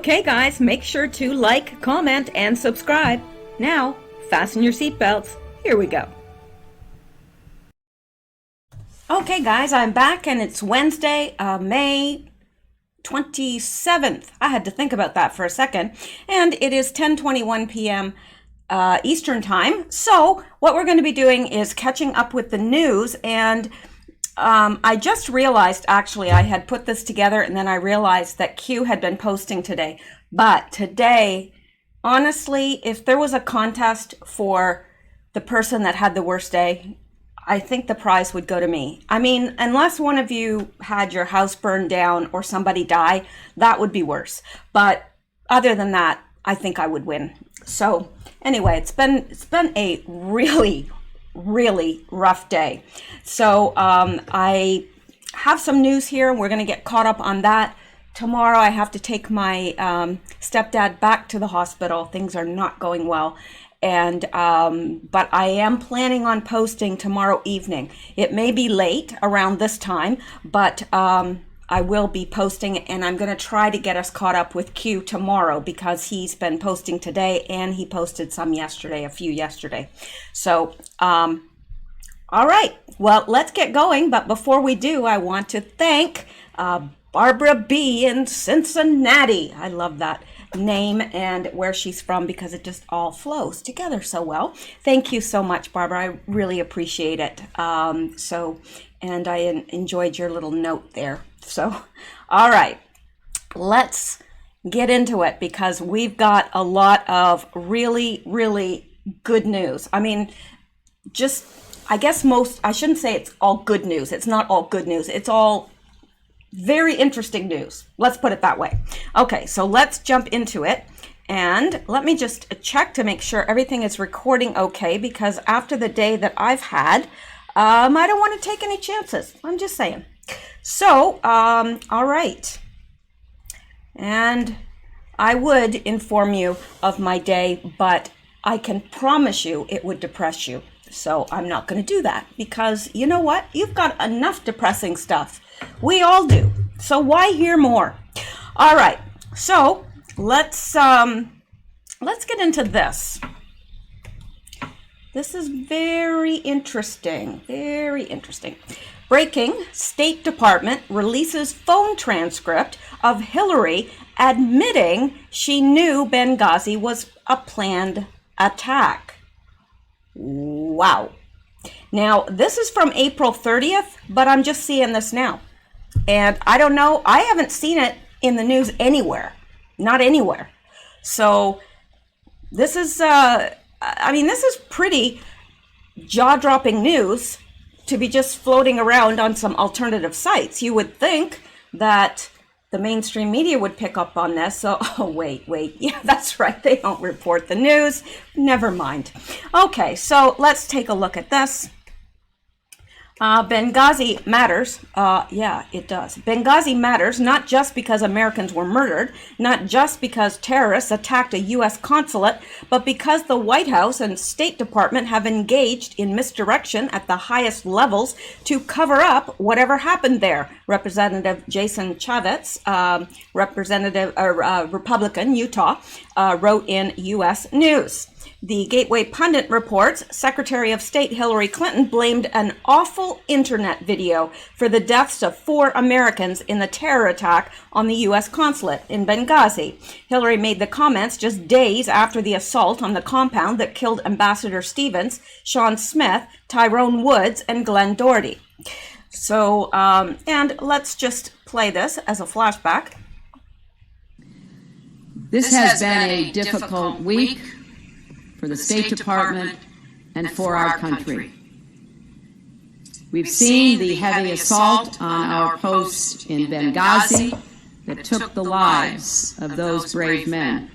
Okay guys, make sure to like, comment, and subscribe. Now, fasten your seatbelts. Here we go. Okay guys, I'm back and it's Wednesday, May 27th. I had to think about that for a second. And it is 10:21 p.m. Eastern time. So what we're going to be doing is catching up with the news. And I just realized, actually, I had put this together and then I realized that Q had been posting today. But today, honestly, if there was a contest for the person that had the worst day, I think the prize would go to me. I mean, unless one of you had your house burned down or somebody die, that would be worse. But other than that, I think I would win. So anyway, it's been a really rough day. So I have some news here and we're going to get caught up on that. Tomorrow I have to take my stepdad back to the hospital. Things are not going well. And but I am planning on posting tomorrow evening. It may be late around this time, but I will be posting, and I'm going to try to get us caught up with Q tomorrow because he's been posting today and he posted some yesterday, a few yesterday. So, all right, well, let's get going. But before we do, I want to thank Barbara B. in Cincinnati. I love that name and where she's from because it just all flows together so well. Thank you so much, Barbara. I really appreciate it. And I enjoyed your little note there. So, all right, let's get into it because we've got a lot of really good news. I mean, I guess I shouldn't say it's all good news. It's not all good news. It's all very interesting news. Let's put it that way. Okay, so let's jump into it. And let me just check to make sure everything is recording okay, because after the day that I've had, I don't want to take any chances. I'm just saying. So, all right. And I would inform you of my day, but I can promise you it would depress you. So I'm not going to do that because you know what? You've got enough depressing stuff. We all do. So why hear more? All right. So let's get into this. This is very interesting. Very interesting. Breaking: State Department releases phone transcript of Hillary admitting she knew Benghazi was a planned attack. Wow. Now, this is from April 30th, but I'm just seeing this now. And I don't know, I haven't seen it in the news anywhere. Not anywhere. So this is, this is pretty jaw-dropping news to be just floating around on some alternative sites. You would think that the mainstream media would pick up on this. So, oh, wait. Yeah, that's right. They don't report the news. Never mind. Okay, so let's take a look at this. Benghazi matters. Yeah, it does. Benghazi matters not just because Americans were murdered, not just because terrorists attacked a U.S. consulate, but because the White House and State Department have engaged in misdirection at the highest levels to cover up whatever happened there. Representative Jason Chavez, Republican, Utah, wrote in U.S. News. The Gateway Pundit reports Secretary of State Hillary Clinton blamed an awful internet video for the deaths of 4 Americans in the terror attack on the U.S. consulate in Benghazi. Hillary made the comments just days after the assault on the compound that killed Ambassador Stevens, Sean Smith, Tyrone Woods, and Glenn Doherty. So, and let's just play this as a flashback. This has been a difficult week for the State Department and for our country. We've seen the heavy assault on our post in Benghazi that took the lives of those brave men.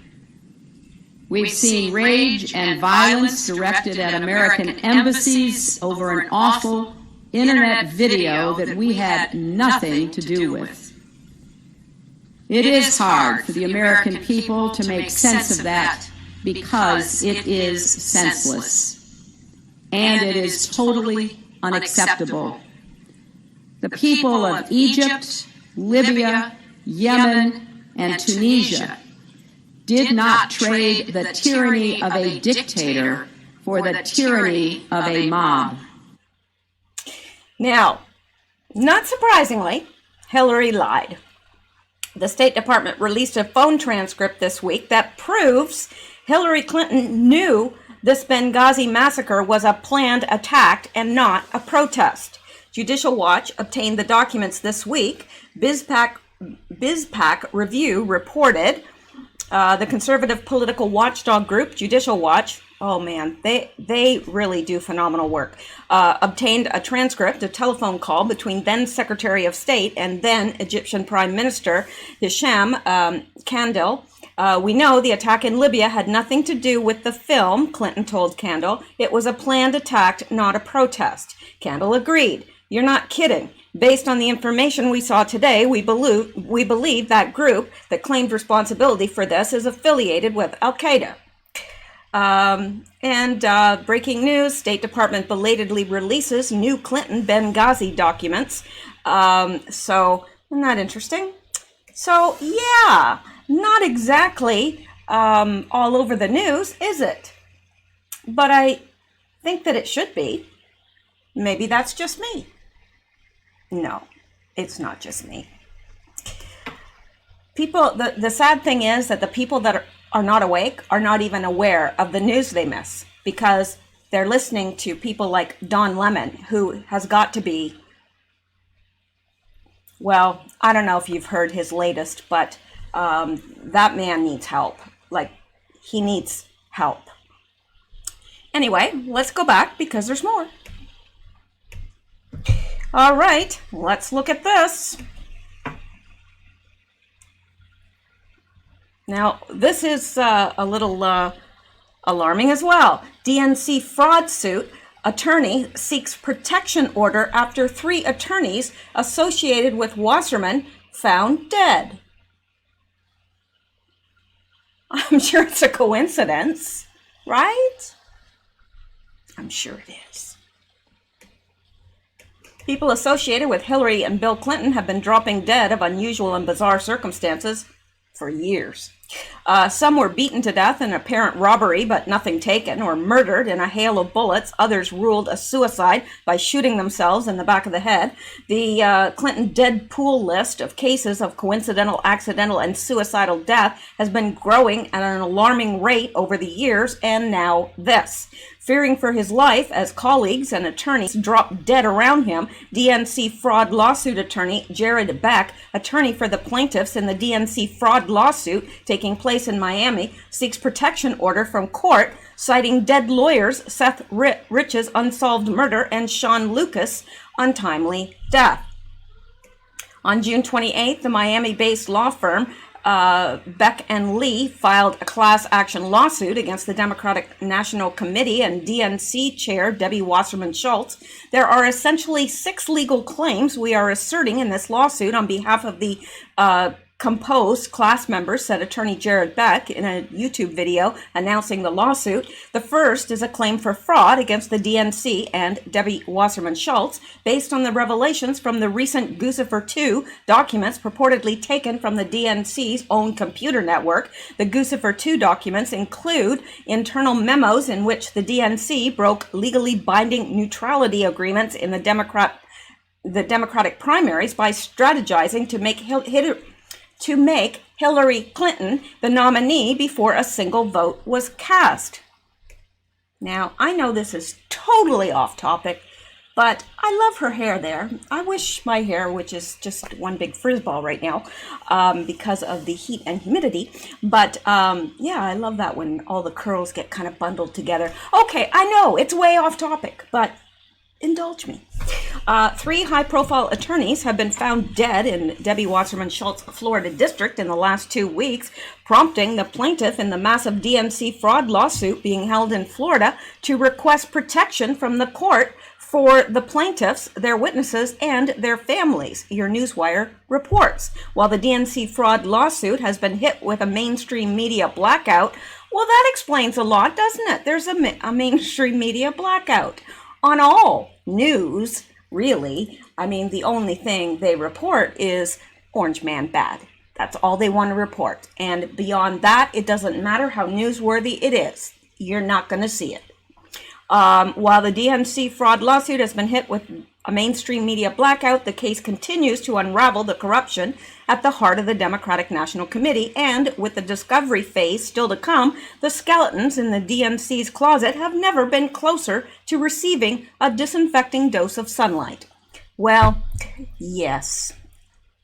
We've seen rage and violence directed at American embassies over an awful internet video that we had nothing to do with. It is hard for the American people to make sense of that because it is senseless and it is totally unacceptable. The people of Egypt, Libya, Yemen, and Tunisia did not trade the tyranny of a dictator for the tyranny of a mob. Now, not surprisingly, Hillary lied. The State Department released a phone transcript this week that proves Hillary Clinton knew this Benghazi massacre was a planned attack and not a protest. Judicial Watch obtained the documents this week. BizPac Review reported. The conservative political watchdog group, Judicial Watch, oh man, they really do phenomenal work, obtained a transcript, a telephone call between then Secretary of State and then Egyptian Prime Minister Hisham Kandil. We know the attack in Libya had nothing to do with the film, Clinton told Kandil. It was a planned attack, not a protest. Kandil agreed. You're not kidding. Based on the information we saw today, we believe that group that claimed responsibility for this is affiliated with Al-Qaeda. Breaking news, State Department belatedly releases new Clinton Benghazi documents. So, isn't that interesting? So, yeah, not exactly all over the news, is it? But I think that it should be. Maybe that's just me. No, it's not just me. People, the sad thing is that the people that are not awake are not even aware of the news they miss because they're listening to people like Don Lemon, who has got to be, well, I don't know if you've heard his latest, but that man needs help. Like, he needs help. Anyway, let's go back because there's more. All right, let's look at this. Now, this is a little alarming as well. DNC fraud suit. Attorney seeks protection order after 3 attorneys associated with Wasserman found dead. I'm sure it's a coincidence, right? I'm sure it is. People associated with Hillary and Bill Clinton have been dropping dead of unusual and bizarre circumstances for years. Some were beaten to death in apparent robbery, but nothing taken, or murdered in a hail of bullets. Others ruled a suicide by shooting themselves in the back of the head. The Clinton dead pool list of cases of coincidental, accidental, and suicidal death has been growing at an alarming rate over the years, and now this. Fearing for his life as colleagues and attorneys drop dead around him, DNC fraud lawsuit attorney Jared Beck, attorney for the plaintiffs in the DNC fraud lawsuit taking place in Miami, seeks protection order from court, citing dead lawyers Seth Rich's unsolved murder and Sean Lucas' untimely death. On June 28th, the Miami-based law firm Beck and Lee filed a class action lawsuit against the Democratic National Committee and DNC chair Debbie Wasserman Schultz. There are essentially 6 legal claims we are asserting in this lawsuit on behalf of the composed class members, said attorney Jared Beck in a YouTube video announcing the lawsuit. The first is a claim for fraud against the DNC and Debbie Wasserman Schultz based on the revelations from the recent Guccifer 2 documents purportedly taken from the DNC's own computer network. The Guccifer 2 documents include internal memos in which the DNC broke legally binding neutrality agreements in the Democratic primaries by strategizing to make Hillary Clinton the nominee before a single vote was cast. Now, I know this is totally off topic, but I love her hair there. I wish my hair, which is just one big frizzball right now because of the heat and humidity, but yeah, I love that when all the curls get kind of bundled together. Okay, I know it's way off topic, but indulge me. 3 high-profile attorneys have been found dead in Debbie Wasserman Schultz, Florida district in the last 2 weeks, prompting the plaintiff in the massive DNC fraud lawsuit being held in Florida to request protection from the court for the plaintiffs, their witnesses, and their families, your Newswire reports. While the DNC fraud lawsuit has been hit with a mainstream media blackout, well, that explains a lot, doesn't it? There's a mainstream media blackout on all news, really. I mean, the only thing they report is Orange Man bad. That's all they want to report. And beyond that, it doesn't matter how newsworthy it is. You're not going to see it. While the DNC fraud lawsuit has been hit with a mainstream media blackout, the case continues to unravel the corruption at the heart of the Democratic National Committee, and with the discovery phase still to come, the skeletons in the DNC's closet have never been closer to receiving a disinfecting dose of sunlight. Well, yes,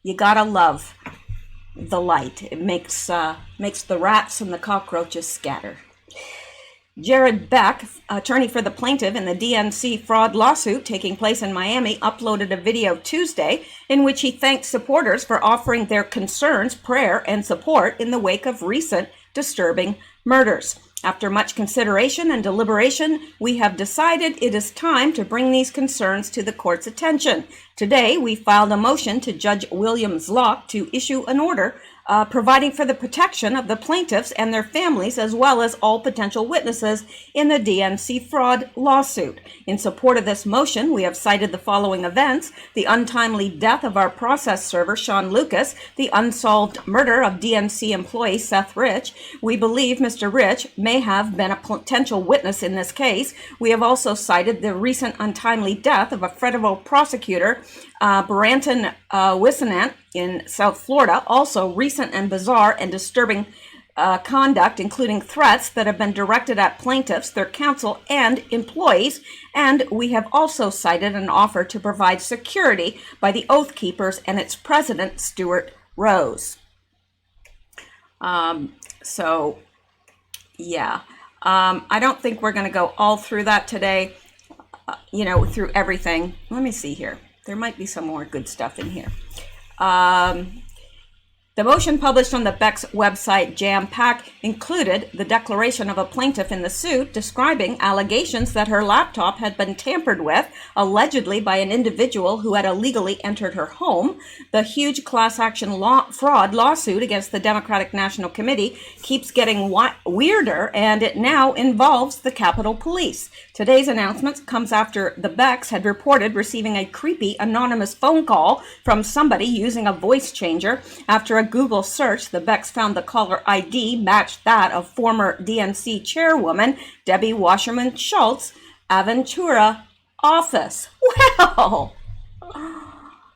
you gotta love the light. It makes the rats and the cockroaches scatter. Jared Beck, attorney for the plaintiff in the DNC fraud lawsuit taking place in Miami, uploaded a video Tuesday in which he thanked supporters for offering their concerns, prayer, and support in the wake of recent disturbing murders. After much consideration and deliberation, we have decided it is time to bring these concerns to the court's attention. Today, we filed a motion to Judge William Zlock to issue an order providing for the protection of the plaintiffs and their families, as well as all potential witnesses in the DNC fraud lawsuit. In support of this motion, we have cited the following events: the untimely death of our process server, Sean Lucas, the unsolved murder of DNC employee Seth Rich. We believe Mr. Rich may have been a potential witness in this case. We have also cited the recent untimely death of a federal prosecutor, Branton Wissenant, in South Florida. Also recent and bizarre and disturbing conduct, including threats that have been directed at plaintiffs, their counsel, and employees. And we have also cited an offer to provide security by the Oath Keepers and its president, Stuart Rose. I don't think we're going to go all through that today, through everything. Let me see here. There might be some more good stuff in here. The motion published on the Beck's website, Jam Pack, included the declaration of a plaintiff in the suit describing allegations that her laptop had been tampered with, allegedly by an individual who had illegally entered her home. The huge class action fraud lawsuit against the Democratic National Committee keeps getting weirder, and it now involves the Capitol Police. Today's announcement comes after the Becks had reported receiving a creepy anonymous phone call from somebody using a voice changer. After a Google search, the Becks found the caller ID matched that of former DNC chairwoman Debbie Wasserman Schultz, Aventura office. Well,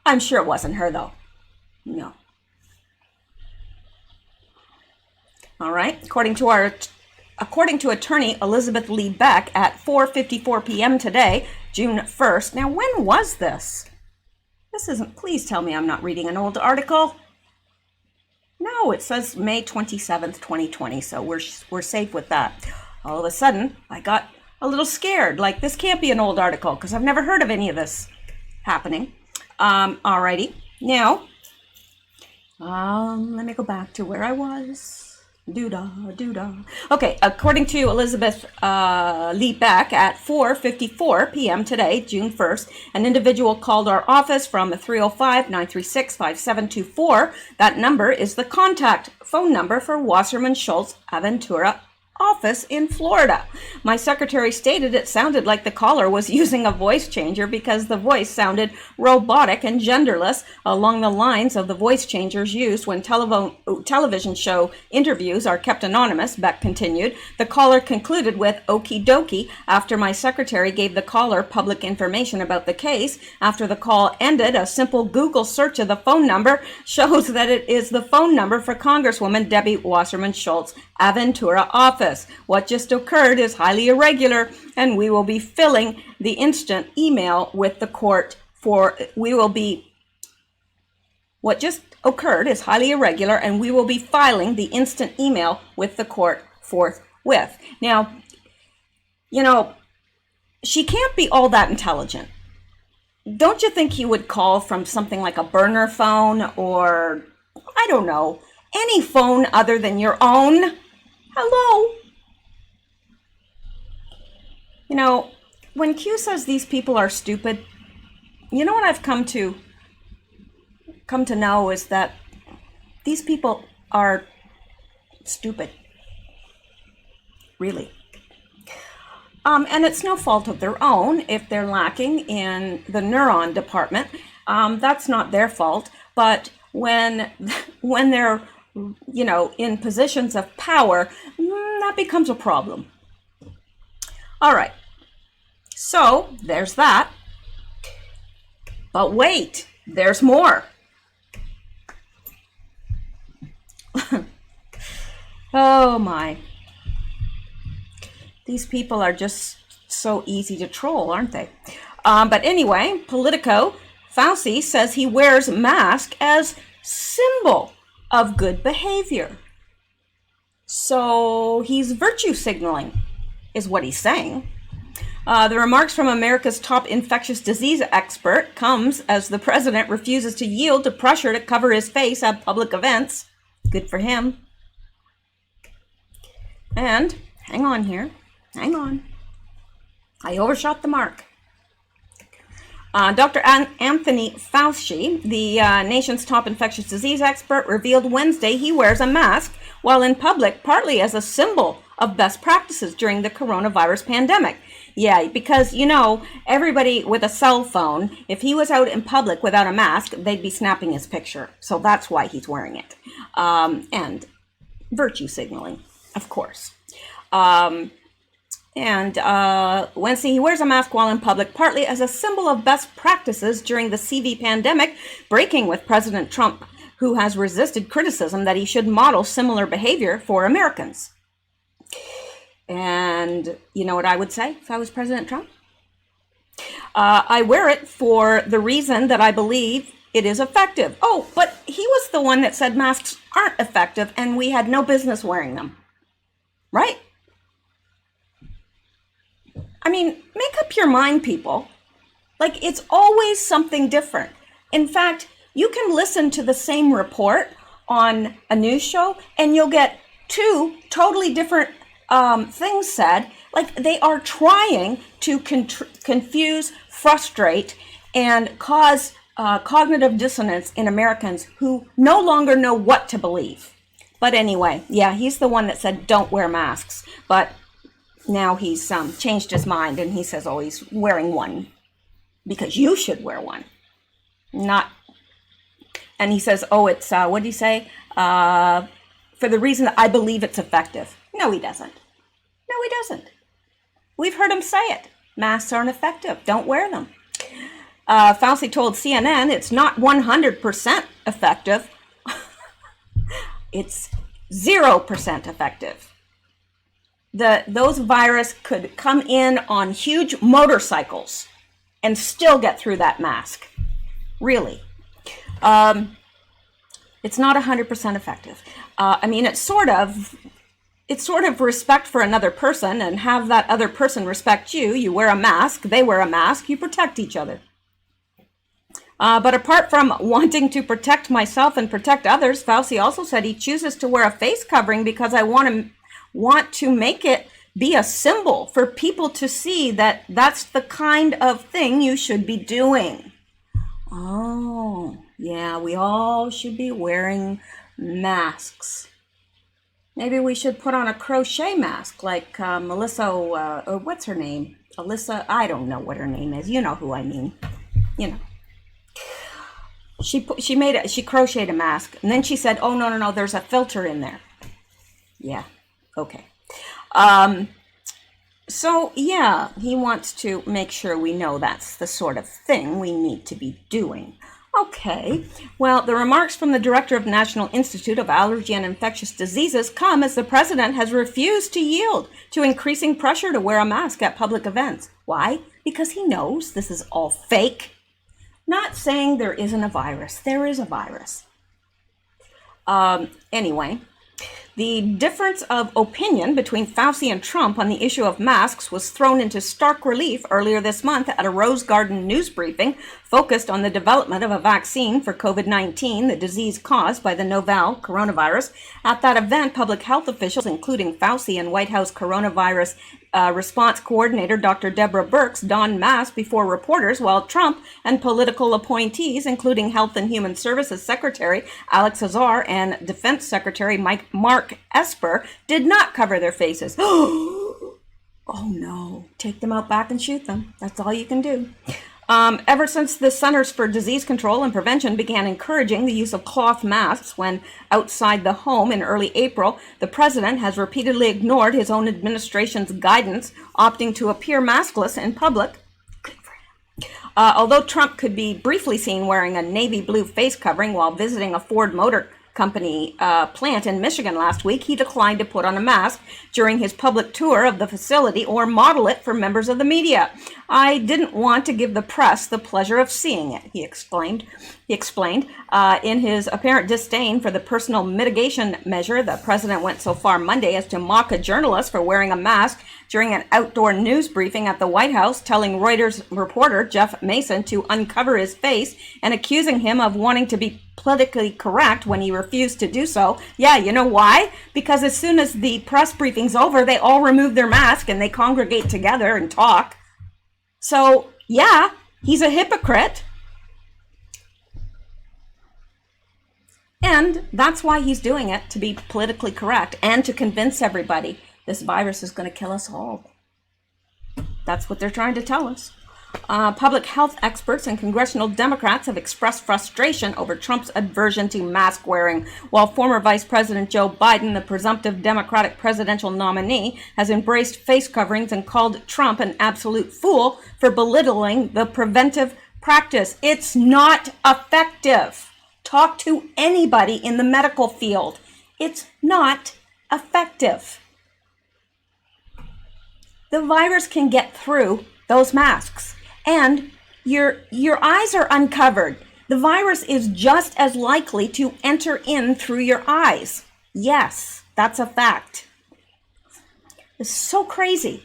I'm sure it wasn't her, though. No. All right. According to attorney Elizabeth Lee Beck at 4:54 p.m. today, June 1st. Now, when was this? This isn't, please tell me I'm not reading an old article. No, it says May 27th, 2020, so we're safe with that. All of a sudden, I got a little scared, like this can't be an old article, because I've never heard of any of this happening. Alrighty, now, let me go back to where I was. Doodah. Okay, according to Elizabeth Lee Beck, at 4:54 p.m. today, June 1st, an individual called our office from 305-936-5724. That number is the contact phone number for Wasserman Schultz Aventura office in Florida. My secretary stated it sounded like the caller was using a voice changer because the voice sounded robotic and genderless, along the lines of the voice changers used when television show interviews are kept anonymous, Beck continued. The caller concluded with okie dokie after my secretary gave the caller public information about the case. After the call ended, a simple Google search of the phone number shows that it is the phone number for Congresswoman Debbie Wasserman Schultz Aventura office. What just occurred is highly irregular, and we will be filling the instant email with the court What just occurred is highly irregular, and we will be filing the instant email with the court forthwith. Now, she can't be all that intelligent. Don't you think he would call from something like a burner phone or, I don't know, any phone other than your own? Hello? When Q says these people are stupid, what I've come to know is that these people are stupid. Really. And it's no fault of their own if they're lacking in the neuron department. That's not their fault. But when when they're, in positions of power, that becomes a problem. All right, so there's that. But wait, there's more. Oh my. These people are just so easy to troll, aren't they? But anyway, Politico, Fauci says he wears mask as symbol of good behavior. So he's virtue signaling, is what he's saying. The remarks from America's top infectious disease expert comes as the president refuses to yield to pressure to cover his face at public events. Good for him. And hang on here. Hang on. I overshot the mark. Dr. Anthony Fauci, the nation's top infectious disease expert, revealed Wednesday he wears a mask while in public, partly as a symbol of best practices during the coronavirus pandemic. Yeah, because, everybody with a cell phone, if he was out in public without a mask, they'd be snapping his picture. So that's why he's wearing it. And virtue signaling, of course. Wednesday, he wears a mask while in public, partly as a symbol of best practices during the CV pandemic, breaking with President Trump, who has resisted criticism that he should model similar behavior for Americans. And you know what I would say if I was President Trump? I wear it for the reason that I believe it is effective. Oh, but he was the one that said masks aren't effective and we had no business wearing them. Right? I mean, make up your mind, people. Like, it's always something different. In fact, you can listen to the same report on a news show and you'll get two totally different things said. Like, they are trying to confuse, frustrate, and cause cognitive dissonance in Americans who no longer know what to believe. But anyway, yeah, he's the one that said don't wear masks. But now he's changed his mind and he says, oh, he's wearing one because you should wear one. And he says, oh, it's, what did he say? For the reason that I believe it's effective. No, he doesn't. No, he doesn't. We've heard him say it. Masks aren't effective. Don't wear them. Fauci told CNN it's not 100% effective. It's 0% effective. Those virus could come in on huge motorcycles and still get through that mask. Really. It's not 100% effective. It's sort of respect for another person and have that other person respect you. You wear a mask, they wear a mask, you protect each other. But apart from wanting to protect myself and protect others, Fauci also said he chooses to wear a face covering because I want to make it be a symbol for people to see that that's the kind of thing you should be doing. Oh, yeah, we all should be wearing masks. Maybe we should put on a crochet mask like Melissa, or what's her name? Alyssa, I don't know what her name is. You know who I mean. You know. She crocheted a mask, and then she said, oh, no, there's a filter in there. Yeah, okay. So, yeah, he wants to make sure we know that's the sort of thing we need to be doing. Okay, well, the remarks from the director of National Institute of Allergy and Infectious Diseases come as the president has refused to yield to increasing pressure to wear a mask at public events. Why? Because he knows this is all fake. Not saying there isn't a virus. There is a virus. Anyway, the difference of opinion between Fauci and Trump on the issue of masks was thrown into stark relief earlier this month at a Rose Garden news briefing focused on the development of a vaccine for COVID-19, the disease caused by the novel coronavirus. At that event, public health officials, including Fauci and White House coronavirus response coordinator Dr. Deborah Birx, donned masks before reporters, while Trump and political appointees, including Health and Human Services Secretary Alex Azar and Defense Secretary Mark Esper, did not cover their faces. Oh no, take them out back and shoot them. That's all you can do. Ever since the Centers for Disease Control and Prevention began encouraging the use of cloth masks when outside the home in early April, the president has repeatedly ignored his own administration's guidance, opting to appear maskless in public. Although Trump could be briefly seen wearing a navy blue face covering while visiting a Ford Motor Company plant in Michigan last week, he declined to put on a mask during his public tour of the facility or model it for members of the media. I didn't want to give the press the pleasure of seeing it, he explained. In his apparent disdain for the personal mitigation measure, the president went so far Monday as to mock a journalist for wearing a mask during an outdoor news briefing at the White House, telling Reuters reporter Jeff Mason to uncover his face and accusing him of wanting to be politically correct when he refused to do so. Yeah, you know why? Because as soon as the press briefing's over, they all remove their mask and they congregate together and talk. So, yeah, he's a hypocrite. And that's why he's doing it, to be politically correct and to convince everybody this virus is going to kill us all. That's what they're trying to tell us. Public health experts and congressional Democrats have expressed frustration over Trump's aversion to mask wearing, while former Vice President Joe Biden, the presumptive Democratic presidential nominee, has embraced face coverings and called Trump an absolute fool for belittling the preventive practice. It's not effective. Talk to anybody in the medical field. It's not effective. The virus can get through those masks, and your eyes are uncovered. The virus is just as likely to enter in through your eyes. Yes, that's a fact. It's so crazy.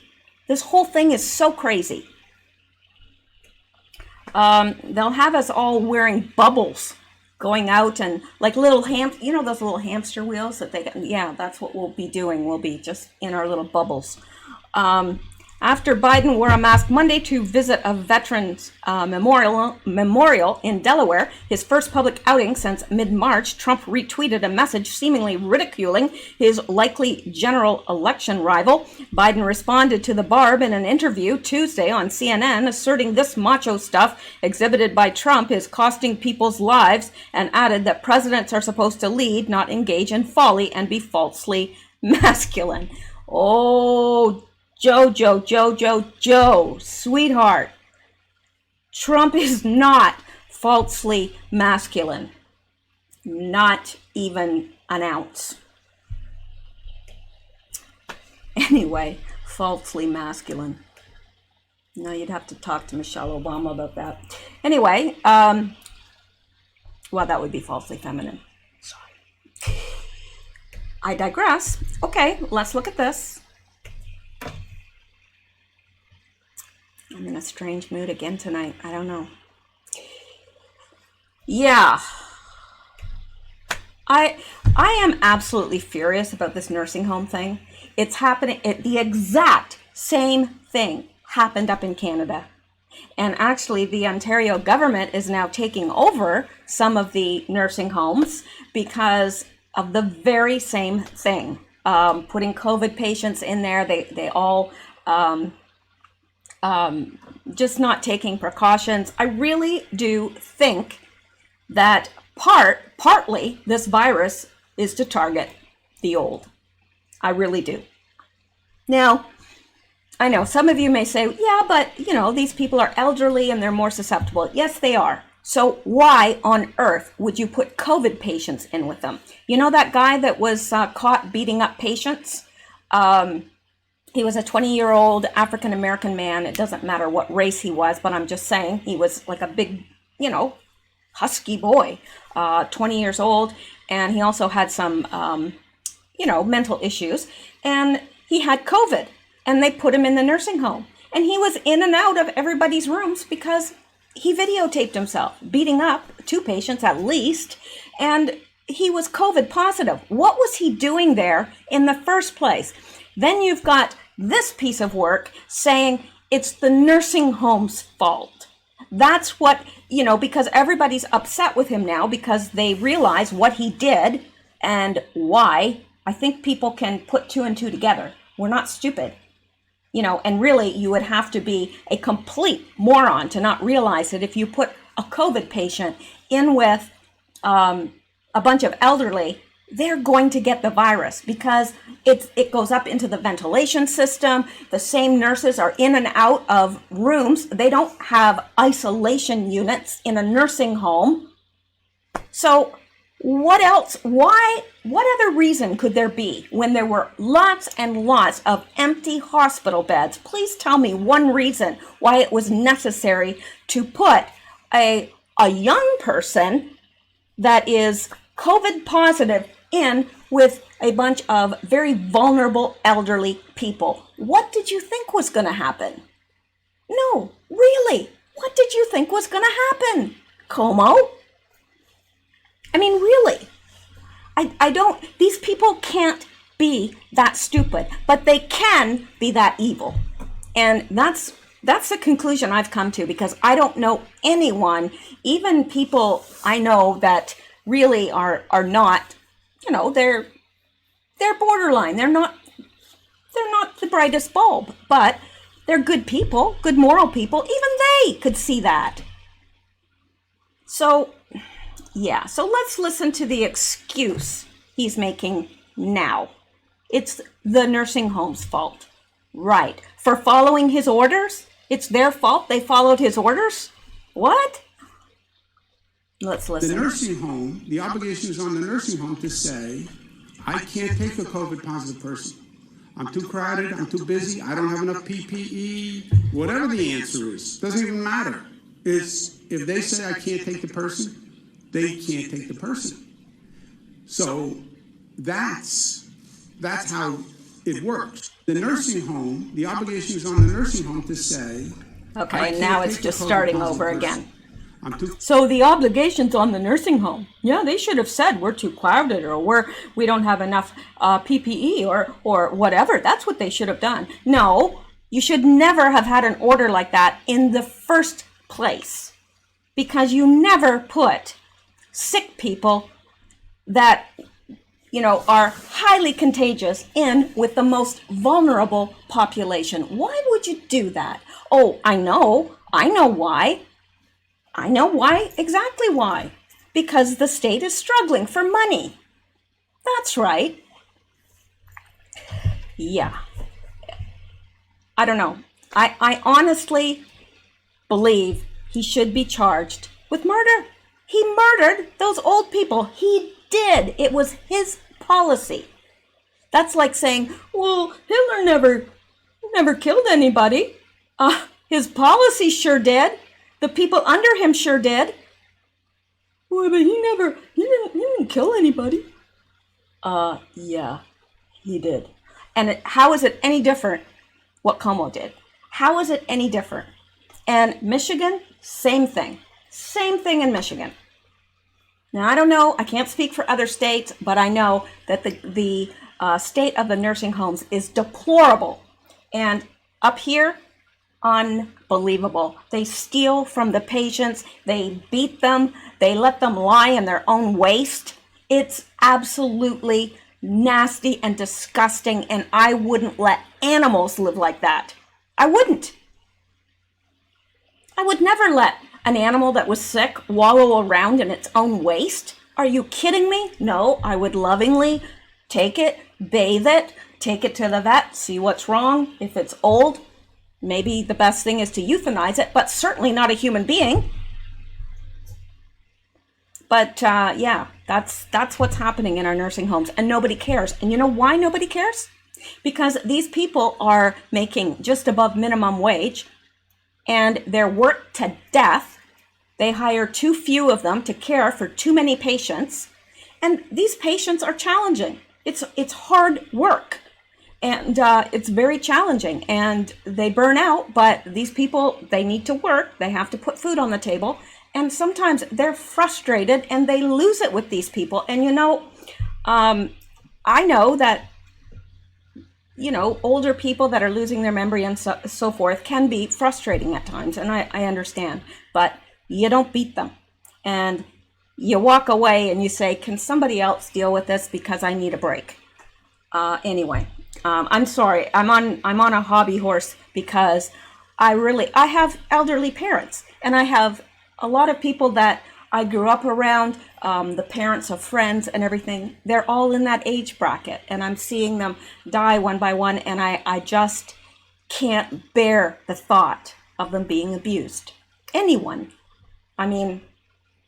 This whole thing is so crazy. They'll have us all wearing bubbles, going out and like little those little hamster wheels that they get. Yeah, that's what we'll be doing. We'll be just in our little bubbles. After Biden wore a mask Monday to visit a veterans memorial in Delaware, his first public outing since mid-March, Trump retweeted a message seemingly ridiculing his likely general election rival. Biden responded to the barb in an interview Tuesday on CNN, asserting this macho stuff exhibited by Trump is costing people's lives, and added that presidents are supposed to lead, not engage in folly and be falsely masculine. Oh, Joe, sweetheart. Trump is not falsely masculine. Not even an ounce. Anyway, falsely masculine. No, you'd have to talk to Michelle Obama about that. Anyway, well, that would be falsely feminine. Sorry. I digress. Okay, let's look at this. I'm in a strange mood again tonight. I don't know. Yeah. I am absolutely furious about this nursing home thing. It's happening. The exact same thing happened up in Canada. And actually, the Ontario government is now taking over some of the nursing homes because of the very same thing. Putting COVID patients in there. They all... just not taking precautions. I really do think that partly this virus is to target the old. I really do. Now, I know some of you may say, yeah, but these people are elderly and they're more susceptible. Yes, they are. So why on earth would you put COVID patients in with them? You know that guy that was caught beating up patients? He was a 20-year-old African-American man. It doesn't matter what race he was, but I'm just saying he was like a big, husky boy, 20 years old. And he also had some, mental issues. And he had COVID, and they put him in the nursing home. And he was in and out of everybody's rooms because he videotaped himself beating up 2 patients at least. And he was COVID positive. What was he doing there in the first place? Then you've got this piece of work saying it's the nursing home's fault. That's what, because everybody's upset with him now because they realize what he did and why. I think people can put 2 and 2 together. We're not stupid. And really you would have to be a complete moron to not realize that if you put a COVID patient in with a bunch of elderly, they're going to get the virus because it goes up into the ventilation system. The same nurses are in and out of rooms. They don't have isolation units in a nursing home. So what else? What other reason could there be when there were lots and lots of empty hospital beds? Please tell me one reason why it was necessary to put a young person that is COVID positive in with a bunch of very vulnerable elderly people. What did you think was going to happen? No, really, what did you think was going to happen, Como? I mean, really, I don't, these people can't be that stupid, but they can be that evil. And that's the conclusion I've come to, because I don't know anyone, even people I know that really are not, they're borderline. They're not the brightest bulb, but they're good people, good moral people. Even they could see that. So, yeah, so let's listen to the excuse he's making now. It's the nursing home's fault. Right. For following his orders? It's their fault they followed his orders? What? Let's listen. The nursing home, the obligation is on the nursing home to say, I can't take a COVID positive person. I'm too crowded, I'm too busy, I don't have enough PPE, whatever the answer is, doesn't even matter. It's, if they say I can't take the person, they can't take the person. So that's how it works. The nursing home, the obligation is on the nursing home to say, okay, now it's just starting over again. So the obligation's on the nursing home. Yeah, they should have said we're too crowded, or we don't have enough PPE or whatever. That's what they should have done. No, you should never have had an order like that in the first place, because you never put sick people that are highly contagious in with the most vulnerable population. Why would you do that? Oh, I know why. I know why, exactly why. Because the state is struggling for money. That's right. Yeah. I don't know. I honestly believe he should be charged with murder. He murdered those old people. He did. It was his policy. That's like saying, well, Hitler never killed anybody. His policy sure did. The people under him sure did. Well, but he didn't kill anybody. Yeah, he did. And how is it any different what Como did? How is it any different? And Michigan, same thing. Same thing in Michigan. Now, I don't know, I can't speak for other states, but I know that the state of the nursing homes is deplorable. And up here, unbelievable. They steal from the patients, they beat them, they let them lie in their own waste. It's absolutely nasty and disgusting, and I wouldn't let animals live like that. I wouldn't. I would never let an animal that was sick wallow around in its own waste. Are you kidding me? No, I would lovingly take it, bathe it, take it to the vet, see what's wrong. If it's old, maybe the best thing is to euthanize it, but certainly not a human being. But yeah, that's what's happening in our nursing homes, and nobody cares. And you know why nobody cares? Because these people are making just above minimum wage, and they're worked to death. They hire too few of them to care for too many patients, and these patients are challenging. It's hard work. And it's very challenging, and they burn out, but these people, they need to work. They have to put food on the table. And sometimes they're frustrated and they lose it with these people. And, I know that, older people that are losing their memory and so forth can be frustrating at times. And I understand, but you don't beat them. And you walk away and you say, can somebody else deal with this because I need a break? Anyway. I'm sorry. I'm on a hobby horse because I have elderly parents, and I have a lot of people that I grew up around, the parents of friends and everything. They're all in that age bracket, and I'm seeing them die one by one, and I just can't bear the thought of them being abused. Anyone. I mean,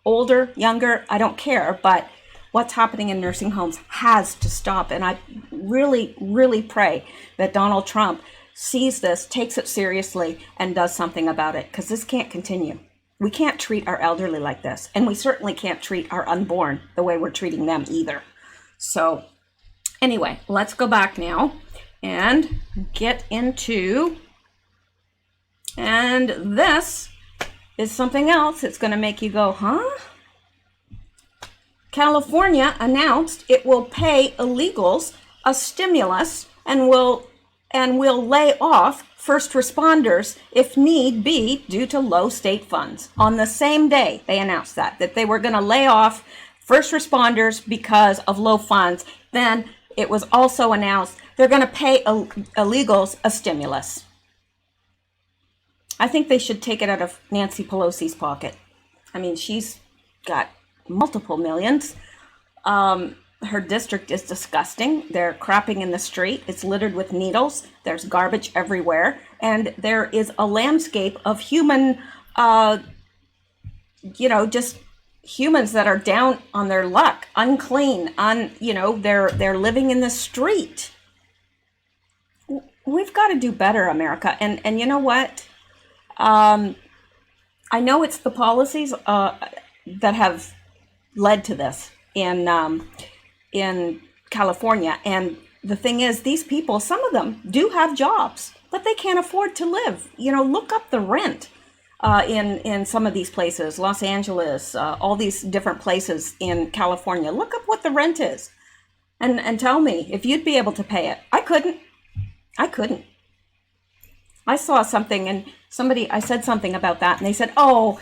older, younger, I don't care, but what's happening in nursing homes has to stop. And I really, really pray that Donald Trump sees this, takes it seriously, and does something about it, because this can't continue. We can't treat our elderly like this, and we certainly can't treat our unborn the way we're treating them either. So anyway, let's go back now and get into, and this is something else. It's going to make you go, huh? California announced it will pay illegals a stimulus and will lay off first responders if need be due to low state funds. On the same day they announced that they were going to lay off first responders because of low funds. Then it was also announced they're going to pay illegals a stimulus. I think they should take it out of Nancy Pelosi's pocket. I mean, she's got multiple millions. Her district is disgusting. They're crapping in the street. It's littered with needles. There's garbage everywhere. And there is a landscape of human, just humans that are down on their luck, unclean, they're living in the street. We've got to do better, America. And you know what? I know it's the policies that have led to this in California. And the thing is, these people, some of them do have jobs, but they can't afford to live. Look up the rent in some of these places, Los Angeles, all these different places in California. Look up what the rent is and tell me if you'd be able to pay it. I couldn't. I saw something and I said something about that, and they said, oh,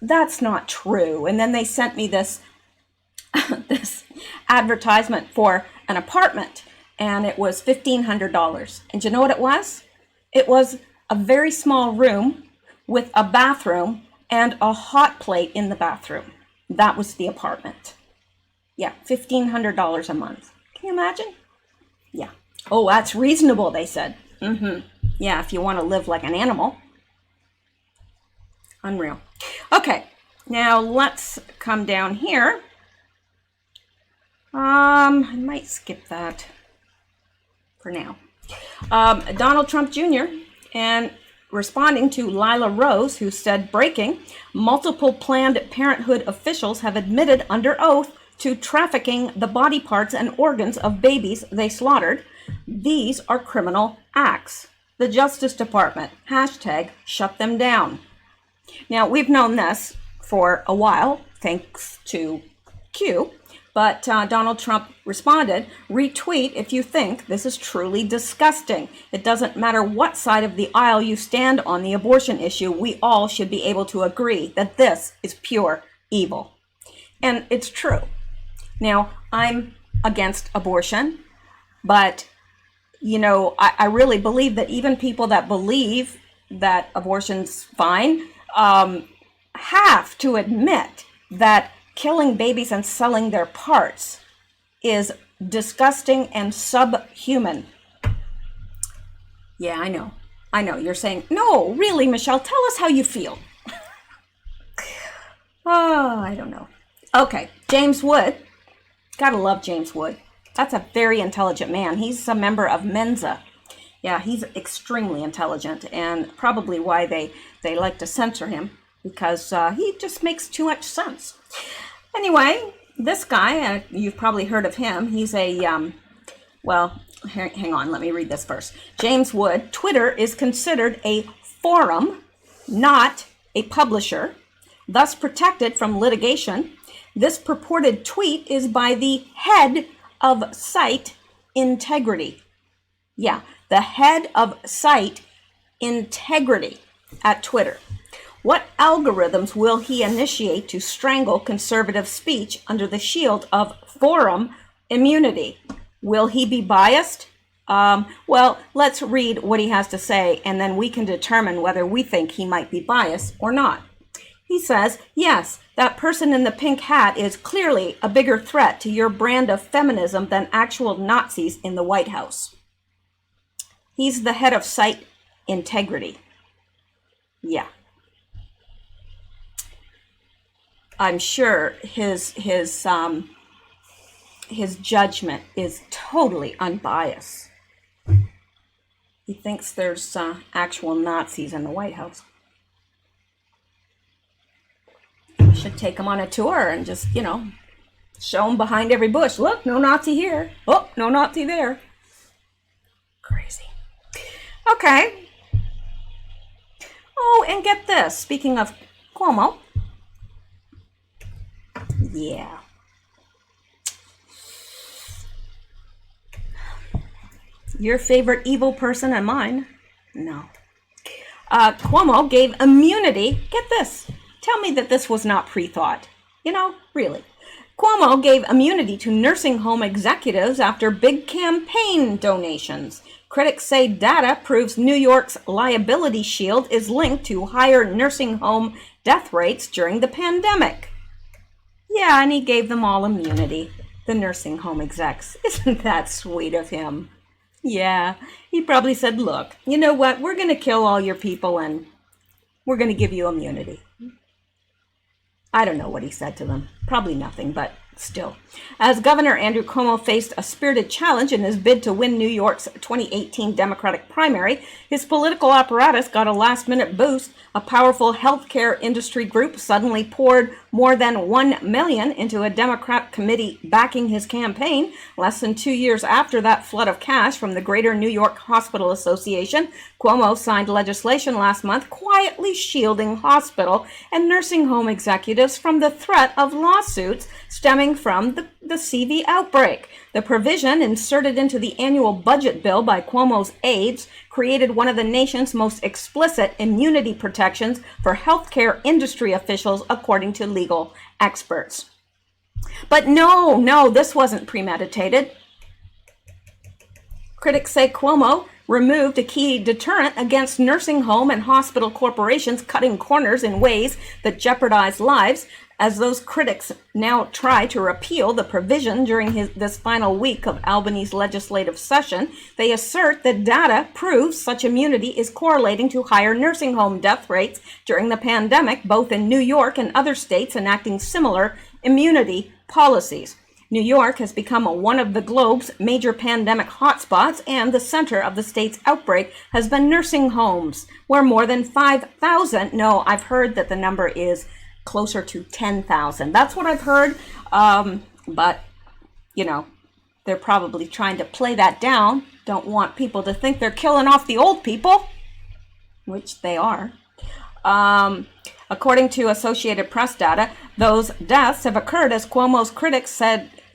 that's not true. And then they sent me this advertisement for an apartment, and it was $1,500. And you know what it was? It was a very small room with a bathroom and a hot plate in the bathroom. That was the apartment. Yeah, $1,500 a month. Can you imagine? Yeah. Oh, that's reasonable, they said. Yeah, if you want to live like an animal. Unreal. Okay, now let's come down here. I might skip that for now. Donald Trump Jr. and responding to Lila Rose, who said, breaking, multiple Planned Parenthood officials have admitted under oath to trafficking the body parts and organs of babies they slaughtered. These are criminal acts. The Justice Department, #shut them down. Now, we've known this for a while, thanks to Q, but Donald Trump responded, retweet if you think this is truly disgusting. It doesn't matter what side of the aisle you stand on the abortion issue, we all should be able to agree that this is pure evil. And it's true. Now, I'm against abortion, but, I really believe that even people that believe that abortion's fine have to admit that killing babies and selling their parts is disgusting and subhuman. Yeah, I know. You're saying, no, really, Michelle, tell us how you feel. Oh, I don't know. Okay, James Wood. Gotta love James Wood. That's a very intelligent man. He's a member of Mensa. Yeah, he's extremely intelligent, and probably why they like to censor him, because he just makes too much sense. Anyway, this guy, you've probably heard of him. He's a, hang on, let me read this first. James Wood, Twitter is considered a forum, not a publisher, thus protected from litigation. This purported tweet is by the head of site integrity. Yeah, the head of site integrity at Twitter. What algorithms will he initiate to strangle conservative speech under the shield of forum immunity? Will he be biased? Well, let's read what he has to say, and then we can determine whether we think he might be biased or not. He says, yes, that person in the pink hat is clearly a bigger threat to your brand of feminism than actual Nazis in the White House. He's the head of site integrity. Yeah. I'm sure his judgment is totally unbiased. He thinks there's actual Nazis in the White House. Should take him on a tour and just, show him behind every bush. Look, no Nazi here. Oh, no Nazi there. Crazy. Okay. Oh, and get this. Speaking of Cuomo. Yeah. Your favorite evil person and mine? No. Cuomo gave immunity. Get this. Tell me that this was not pre-thought. Really. Cuomo gave immunity to nursing home executives after big campaign donations. Critics say data proves New York's liability shield is linked to higher nursing home death rates during the pandemic. Yeah, and he gave them all immunity. The nursing home execs. Isn't that sweet of him? Yeah, he probably said, look, you know what? We're going to kill all your people and we're going to give you immunity. I don't know what he said to them. Probably nothing, but still. As Governor Andrew Cuomo faced a spirited challenge in his bid to win New York's 2018 Democratic primary, his political apparatus got a last-minute boost. A powerful healthcare industry group suddenly poured more than $1 million into a Democrat committee backing his campaign. Less than 2 years after that flood of cash from the Greater New York Hospital Association, Cuomo signed legislation last month quietly shielding hospital and nursing home executives from the threat of lawsuits stemming from the CV outbreak. The provision, inserted into the annual budget bill by Cuomo's aides, created one of the nation's most explicit immunity protections for healthcare industry officials, according to legal experts. But no, this wasn't premeditated. Critics say Cuomo removed a key deterrent against nursing home and hospital corporations cutting corners in ways that jeopardize lives. As those critics now try to repeal the provision during this final week of Albany's legislative session, they assert that data proves such immunity is correlating to higher nursing home death rates during the pandemic, both in New York and other states enacting similar immunity policies. New York has become one of the globe's major pandemic hotspots, and the center of the state's outbreak has been nursing homes, where more than 5,000, no, I've heard that the number is closer to 10,000. That's what I've heard. But, they're probably trying to play that down. Don't want people to think they're killing off the old people, which they are. According to Associated Press data, those deaths have occurred as Cuomo's critics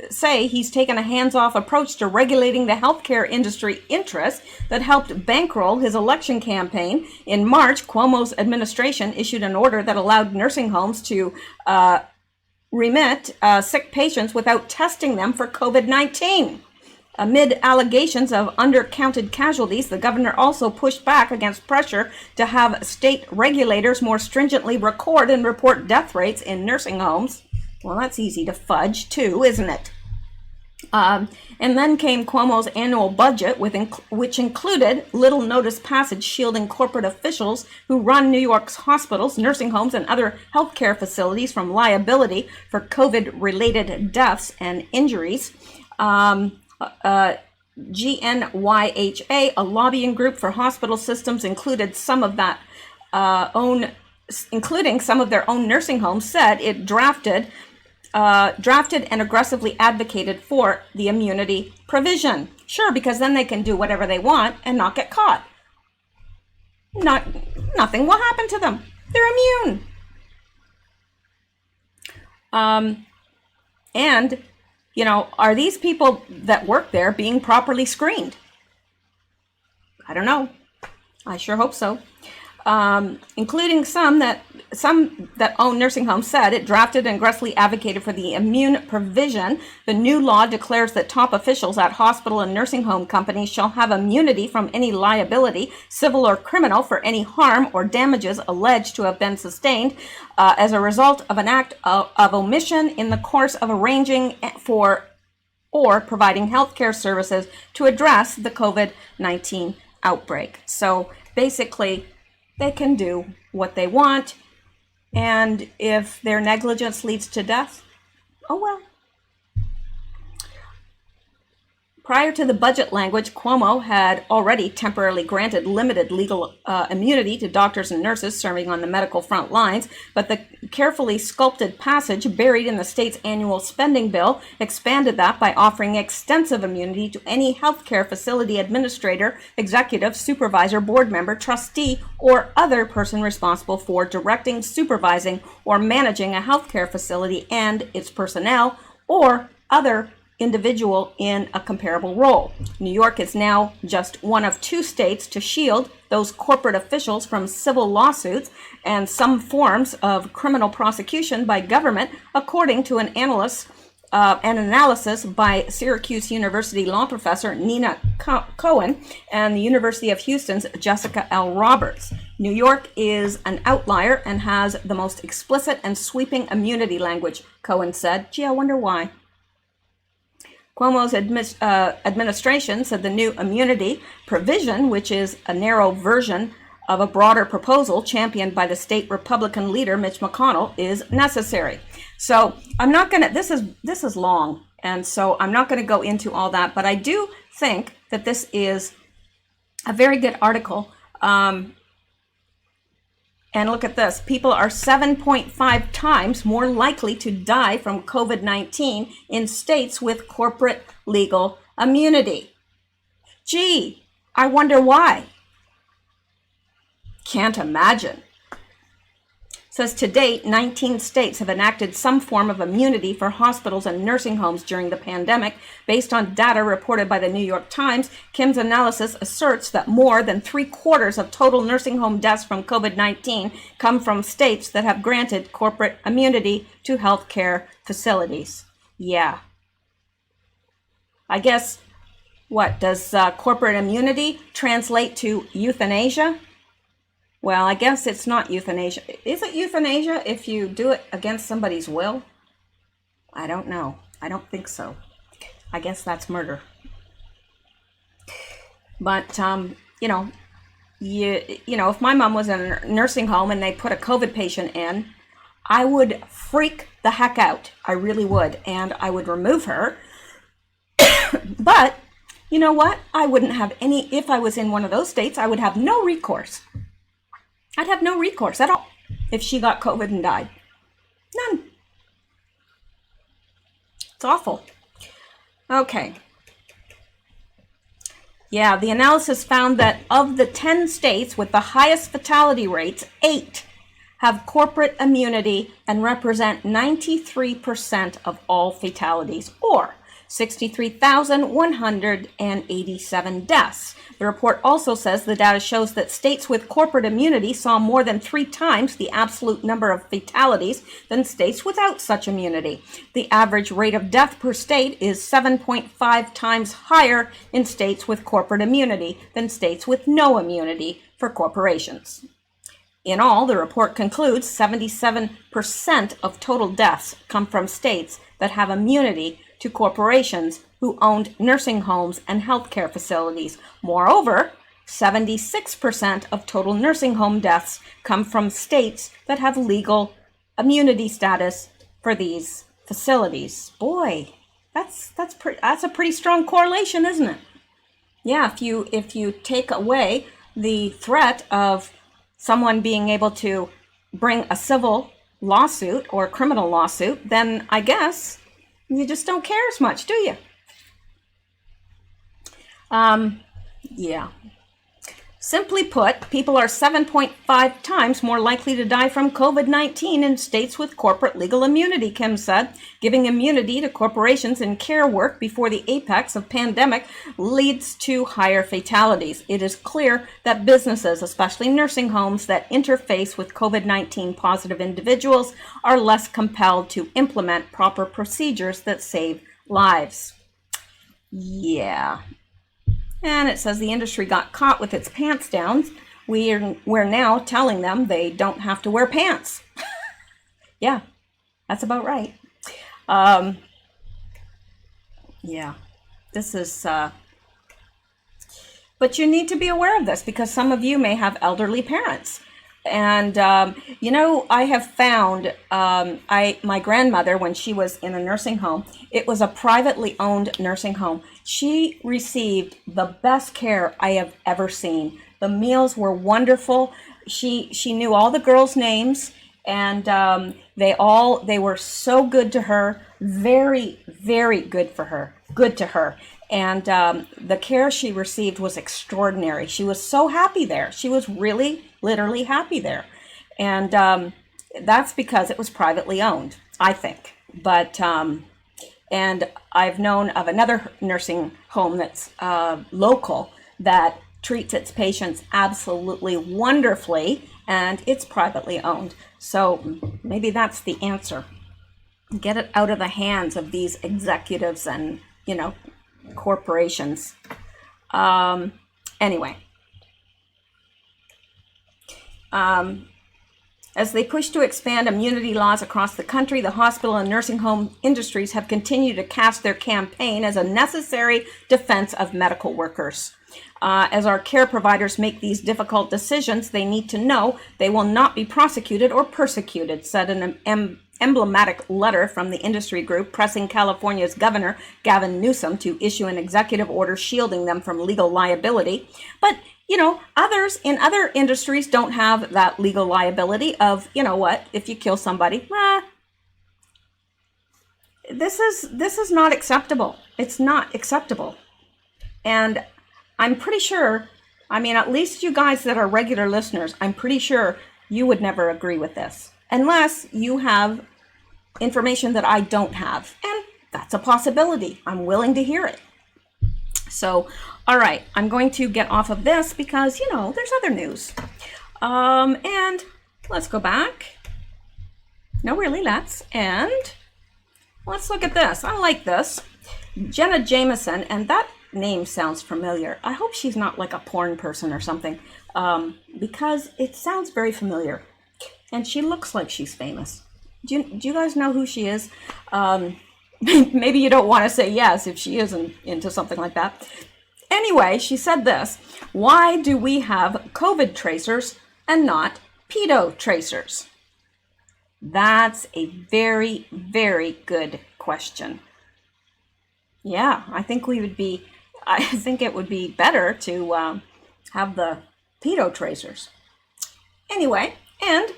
say he's taken a hands-off approach to regulating the healthcare industry interests that helped bankroll his election campaign. In March, Cuomo's administration issued an order that allowed nursing homes to remit sick patients without testing them for COVID-19. Amid allegations of undercounted casualties, the governor also pushed back against pressure to have state regulators more stringently record and report death rates in nursing homes. Well, that's easy to fudge, too, isn't it? And then came Cuomo's annual budget, which included little notice passage shielding corporate officials who run New York's hospitals, nursing homes, and other healthcare facilities from liability for COVID-related deaths and injuries. GNYHA, a lobbying group for hospital systems, including some of their own nursing homes, said it drafted and aggressively advocated for the immunity provision. Sure, because then they can do whatever they want and not get caught. Nothing will happen to them. They're immune. And are these people that work there being properly screened? I don't know. I sure hope so. including some that own nursing homes, said it drafted and aggressively advocated for the immune provision. The new law declares that top officials at hospital and nursing home companies shall have immunity from any liability, civil or criminal, for any harm or damages alleged to have been sustained as a result of an act of omission in the course of arranging for or providing healthcare services to address the COVID-19 outbreak. So basically, they can do what they want, and if their negligence leads to death, oh well. Prior to the budget language, Cuomo had already temporarily granted limited legal immunity to doctors and nurses serving on the medical front lines, but the carefully sculpted passage buried in the state's annual spending bill expanded that by offering extensive immunity to any healthcare facility administrator, executive, supervisor, board member, trustee, or other person responsible for directing, supervising, or managing a healthcare facility and its personnel, or other individual in a comparable role. New York is now just one of 2 states to shield those corporate officials from civil lawsuits and some forms of criminal prosecution by government, according to an analysis by Syracuse University law professor Nina Cohen and the University of Houston's Jessica L. Roberts. New York is an outlier and has the most explicit and sweeping immunity language, Cohen said. Gee, I wonder why. Cuomo's administration said the new immunity provision, which is a narrow version of a broader proposal championed by the state Republican leader Mitch McConnell, is necessary. So I'm not going to, this is long, and so I'm not going to go into all that, but I do think that this is a very good article. And look at this. People are 7.5 times more likely to die from COVID-19 in states with corporate legal immunity. Gee, I wonder why. Can't imagine. Says to date, 19 states have enacted some form of immunity for hospitals and nursing homes during the pandemic. Based on data reported by the New York Times, Kim's analysis asserts that more than 3/4 of total nursing home deaths from COVID-19 come from states that have granted corporate immunity to healthcare facilities. Yeah. I guess, what, does corporate immunity translate to euthanasia? Well, I guess it's not euthanasia. Is it euthanasia if you do it against somebody's will? I don't know. I don't think so. I guess that's murder. But, you know, if my mom was in a nursing home and they put a COVID patient in, I would freak the heck out. I really would. And I would remove her. But, you know what? I wouldn't have any, if I was in one of those states, I would have no recourse. I'd have no recourse at all if she got COVID and died. None. It's awful. Okay. Yeah, the analysis found that of the 10 states with the highest fatality rates, 8 have corporate immunity and represent 93% of all fatalities, or 63,187 deaths. The report also says the data shows that states with corporate immunity saw more than 3 times the absolute number of fatalities than states without such immunity. The average rate of death per state is 7.5 times higher in states with corporate immunity than states with no immunity for corporations. In all, the report concludes 77% of total deaths come from states that have immunity to corporations who owned nursing homes and healthcare facilities. Moreover, 76% of total nursing home deaths come from states that have legal immunity status for these facilities. Boy, that's a pretty strong correlation, isn't it? Yeah, if you take away the threat of someone being able to bring a civil lawsuit or a criminal lawsuit, then I guess you just don't care as much, do you? Yeah. Simply put, people are 7.5 times more likely to die from COVID-19 in states with corporate legal immunity, Kim said. Giving immunity to corporations in care work before the apex of pandemic leads to higher fatalities. It is clear that businesses, especially nursing homes that interface with COVID-19 positive individuals, are less compelled to implement proper procedures that save lives. Yeah. And it says the industry got caught with its pants down. We're now telling them they don't have to wear pants. Yeah, that's about right. Yeah, this is, but you need to be aware of this because some of you may have elderly parents. And, I have found, my grandmother, when she was in a nursing home, it was a privately owned nursing home. She received the best care I have ever seen. The meals were wonderful. She knew all the girls' names, and they were so good to her. Very, very good to her. And the care she received was extraordinary. She was so happy there. She was really, literally happy there. And that's because it was privately owned, I think. But, and I've known of another nursing home that's local that treats its patients absolutely wonderfully, and it's privately owned. So maybe that's the answer. Get it out of the hands of these executives and, corporations. Anyway. As they push to expand immunity laws across the country, the hospital and nursing home industries have continued to cast their campaign as a necessary defense of medical workers. As our care providers make these difficult decisions, they need to know they will not be prosecuted or persecuted, said an emblematic letter from the industry group pressing California's Governor Gavin Newsom to issue an executive order shielding them from legal liability. But others in other industries don't have that legal liability of, if you kill somebody, this is not acceptable. It's not acceptable. And I'm pretty sure, at least you guys that are regular listeners, I'm pretty sure you would never agree with this unless you have information that I don't have. And that's a possibility. I'm willing to hear it. So, all right, I'm going to get off of this because, there's other news. And let's go back. No, really, and let's look at this. I like this. Jenna Jameson, and that name sounds familiar. I hope she's not like a porn person or something, because it sounds very familiar. And she looks like she's famous. Do you guys know who she is? Maybe you don't want to say yes if she isn't into something like that. Anyway, she said this: why do we have COVID tracers and not pedo tracers? That's a very, very good question. Yeah, I think it would be better to have the pedo tracers. Anyway, and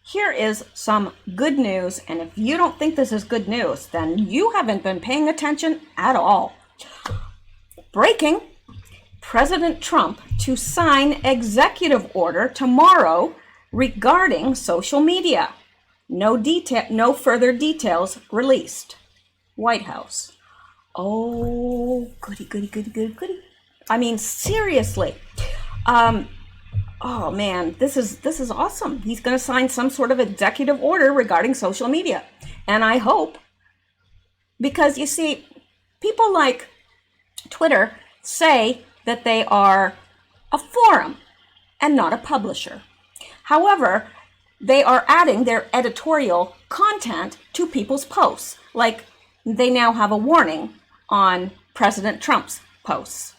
here is some good news, and if you don't think this is good news, then you haven't been paying attention at all. Breaking: President Trump to sign executive order tomorrow regarding social media. No further details released. White House. Oh, goody, goody, goody, goody, goody. Seriously. Oh man, this is awesome. He's going to sign some sort of executive order regarding social media. And I hope, because you see, people like Twitter say that they are a forum and not a publisher. However, they are adding their editorial content to people's posts. Like, they now have a warning on President Trump's posts.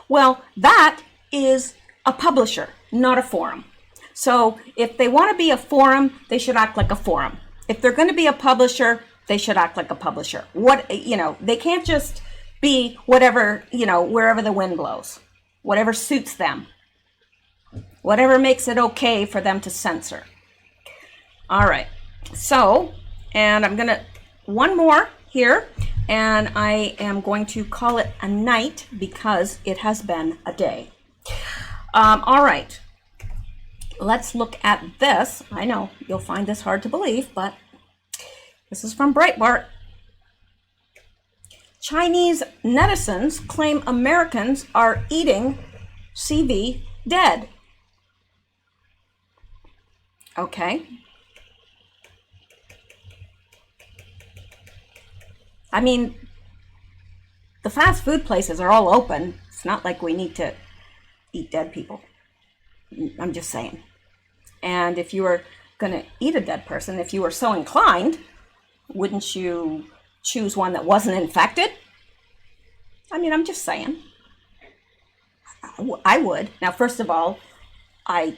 Well, that is a publisher, not a forum. So if they want to be a forum, they should act like a forum. If they're going to be a publisher, they should act like a publisher. They can't just be whatever, wherever the wind blows, whatever suits them, whatever makes it okay for them to censor. All right. So, and I'm going to, one more here, and I am going to call it a night because it has been a day. All right. Let's look at this. I know you'll find this hard to believe, but this is from Breitbart. Chinese netizens claim Americans are eating CV dead. Okay. I mean, the fast food places are all open. It's not like we need to eat dead people. I'm just saying. And if you were going to eat a dead person, if you were so inclined, wouldn't you choose one that wasn't infected? I mean, I'm just saying. I would. Now, first of all, I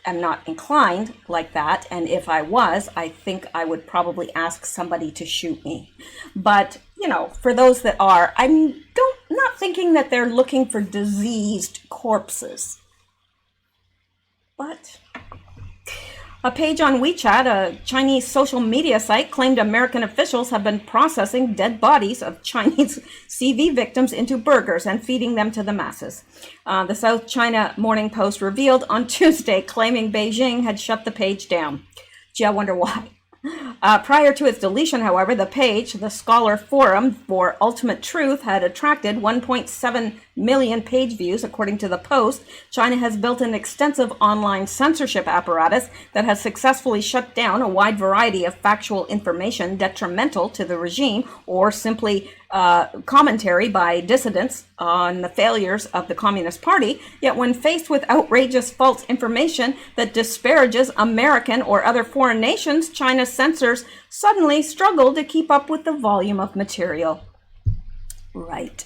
am not inclined like that. And if I was, I think I would probably ask somebody to shoot me. But, you know, for those that are, I'm not thinking that they're looking for diseased corpses. But a page on WeChat, a Chinese social media site, claimed American officials have been processing dead bodies of Chinese CV victims into burgers and feeding them to the masses. The South China Morning Post revealed on Tuesday, claiming Beijing had shut the page down. Gee, I wonder why. Prior to its deletion, however, the page, the Scholar Forum for Ultimate Truth, had attracted 1.7 million page views, according to the Post. China has built an extensive online censorship apparatus that has successfully shut down a wide variety of factual information detrimental to the regime or simply commentary by dissidents on the failures of the Communist Party. Yet when faced with outrageous false information that disparages American or other foreign nations, China's censors suddenly struggle to keep up with the volume of material. Right.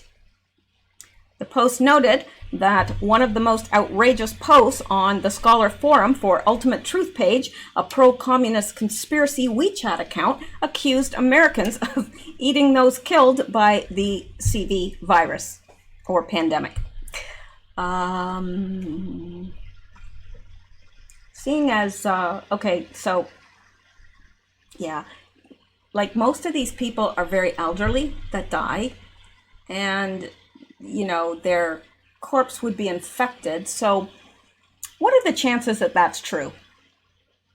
The Post noted that one of the most outrageous posts on the Scholar Forum for Ultimate Truth page, a pro-communist conspiracy WeChat account, accused Americans of eating those killed by the CV virus or pandemic. Seeing as, okay, so, yeah, like most of these people are very elderly that die, and, you know, their corpse would be infected. So what are the chances that that's true?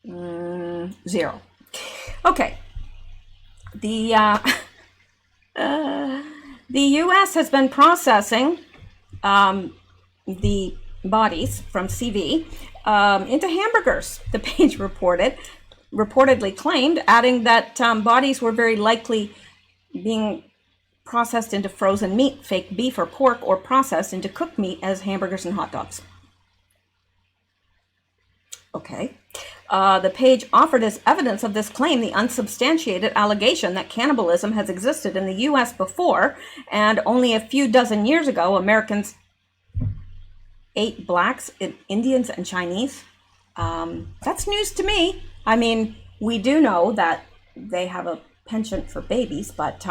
0. Okay. The U.S. has been processing the bodies from CV into hamburgers, the page reportedly claimed, adding that bodies were very likely being processed into frozen meat, fake beef or pork, or processed into cooked meat as hamburgers and hot dogs. Okay. The page offered as evidence of this claim the unsubstantiated allegation that cannibalism has existed in the U.S. before, and only a few dozen years ago, Americans ate blacks, Indians, and Chinese. That's news to me. I mean, we do know that they have a penchant for babies, but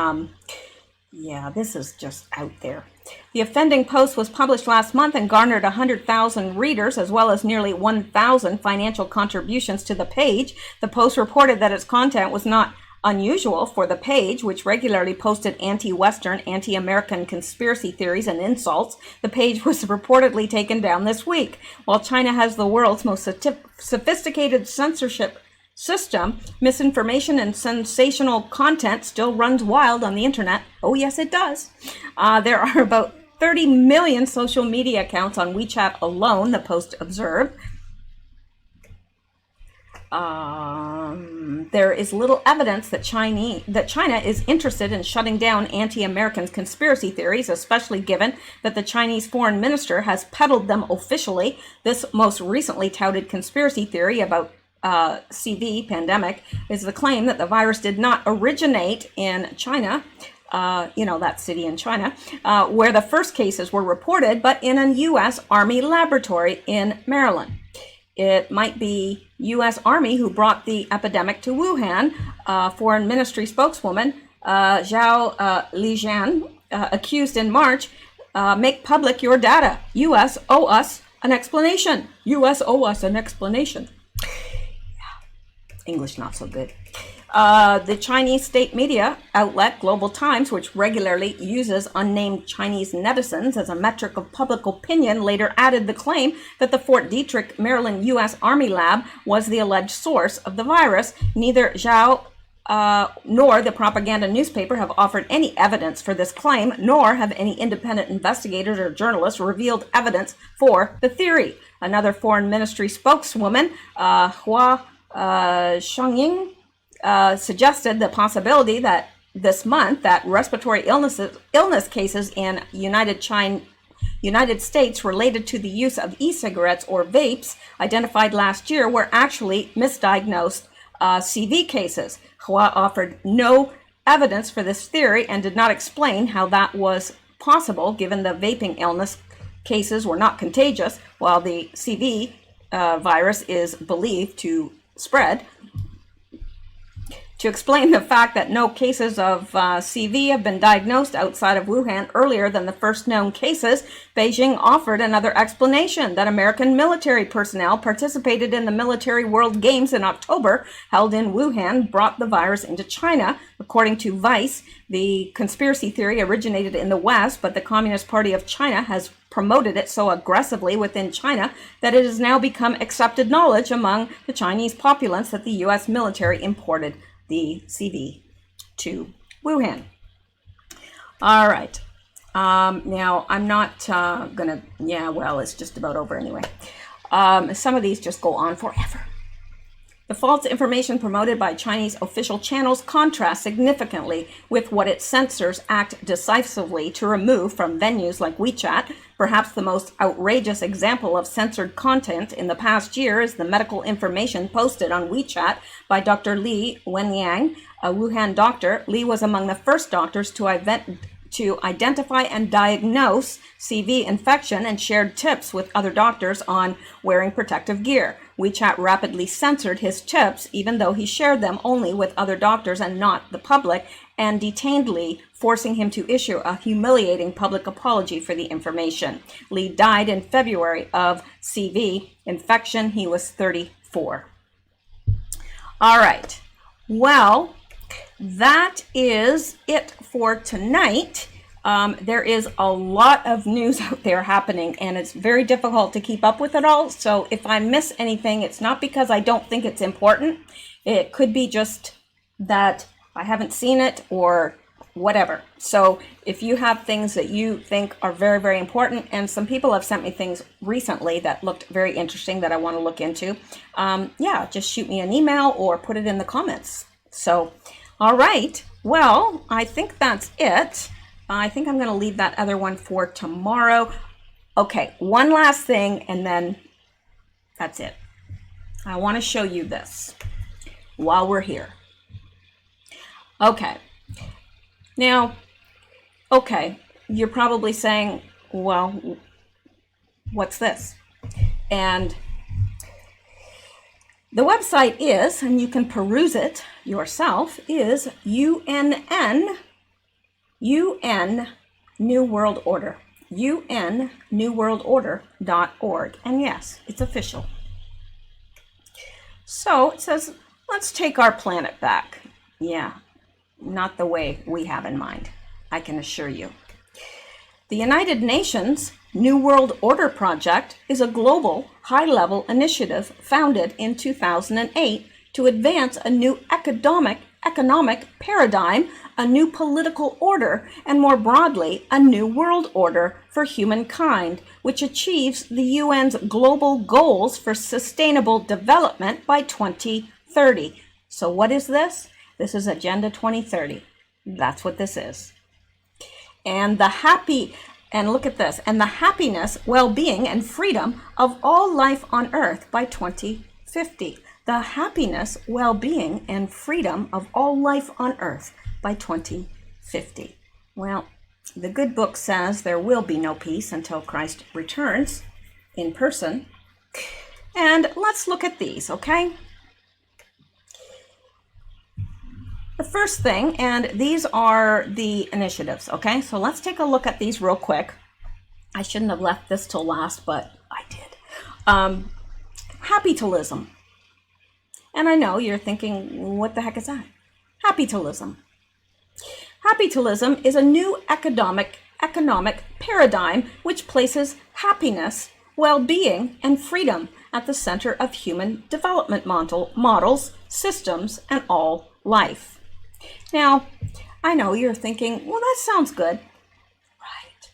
yeah, this is just out there. The offending post was published last month and garnered 100,000 readers, as well as nearly 1,000 financial contributions to the page. The Post reported that its content was not unusual for the page, which regularly posted anti-Western, anti-American conspiracy theories and insults. The page was reportedly taken down this week. While China has the world's most sophisticated censorship system, misinformation and sensational content still runs wild on the internet. Oh, yes, it does. There are about 30 million social media accounts on WeChat alone, the Post observed. There is little evidence that China is interested in shutting down anti-American conspiracy theories, especially given that the Chinese foreign minister has peddled them officially. This most recently touted conspiracy theory about CV pandemic is the claim that the virus did not originate in China, that city in China, where the first cases were reported, but in a U.S. Army laboratory in Maryland. It might be U.S. Army who brought the epidemic to Wuhan. Foreign Ministry spokeswoman Zhao Lijian accused in March, make public your data. U.S. owe us an explanation. U.S. owe us an explanation. English not so good. The Chinese state media outlet Global Times, which regularly uses unnamed Chinese netizens as a metric of public opinion, later added the claim that the Fort Detrick, Maryland U.S. Army lab was the alleged source of the virus. Neither Zhao nor the propaganda newspaper have offered any evidence for this claim, nor have any independent investigators or journalists revealed evidence for the theory. Another foreign ministry spokeswoman, Hua Xiangying, suggested the possibility that this month that respiratory illness cases in United States related to the use of e-cigarettes or vapes identified last year were actually misdiagnosed CV cases. Hua offered no evidence for this theory and did not explain how that was possible, given the vaping illness cases were not contagious, while the CV virus is believed to spread. To explain the fact that no cases of CV have been diagnosed outside of Wuhan earlier than the first known cases, Beijing offered another explanation that American military personnel participated in the Military World Games in October, held in Wuhan, brought the virus into China. According to Vice, the conspiracy theory originated in the West, but the Communist Party of China has promoted it so aggressively within China that it has now become accepted knowledge among the Chinese populace that the U.S. military imported the CV to Wuhan. All right. Now, I'm not gonna, it's just about over anyway. Some of these just go on forever. The false information promoted by Chinese official channels contrasts significantly with what its censors act decisively to remove from venues like WeChat. Perhaps the most outrageous example of censored content in the past year is the medical information posted on WeChat by Dr. Li Wenyang, a Wuhan doctor. Li was among the first doctors to identify and diagnose CV infection and shared tips with other doctors on wearing protective gear. WeChat rapidly censored his tips, even though he shared them only with other doctors and not the public, and detained Li, forcing him to issue a humiliating public apology for the information. Li died in February of CV infection. He was 34. All right. Well, that is it for tonight. There is a lot of news out there happening, and it's very difficult to keep up with it all. So if I miss anything, it's not because I don't think it's important. It could be just that I haven't seen it or whatever. So if you have things that you think are very, very important, and some people have sent me things recently that looked very interesting that I want to look into, just shoot me an email or put it in the comments. So, all right. Well, I think that's it. I think I'm going to leave that other one for tomorrow. Okay, one last thing, and then that's it. I want to show you this while we're here. Okay. Now, you're probably saying, well, what's this? And the website is, and you can peruse it yourself, is UN New World Order. UNNewWorldOrder.org. And yes, it's official. So it says, let's take our planet back. Yeah, not the way we have in mind, I can assure you. The United Nations New World Order Project is a global, high-level initiative founded in 2008 to advance a new economic paradigm, a new political order, and more broadly, a new world order for humankind, which achieves the UN's global goals for sustainable development by 2030. So what is this? This is Agenda 2030. That's what this is. And look at this, and the happiness, well-being, and freedom of all life on Earth by 2050. The happiness, well-being, and freedom of all life on Earth by 2050. Well, the good book says there will be no peace until Christ returns in person. And let's look at these, okay? The first thing, and these are the initiatives, okay? So let's take a look at these real quick. I shouldn't have left this till last, but I did. Happitalism. And I know you're thinking, what the heck is that? Happytalism. Happytalism is a new economic paradigm which places happiness, well-being, and freedom at the center of human development models, systems, and all life. Now, I know you're thinking, well, that sounds good. Right.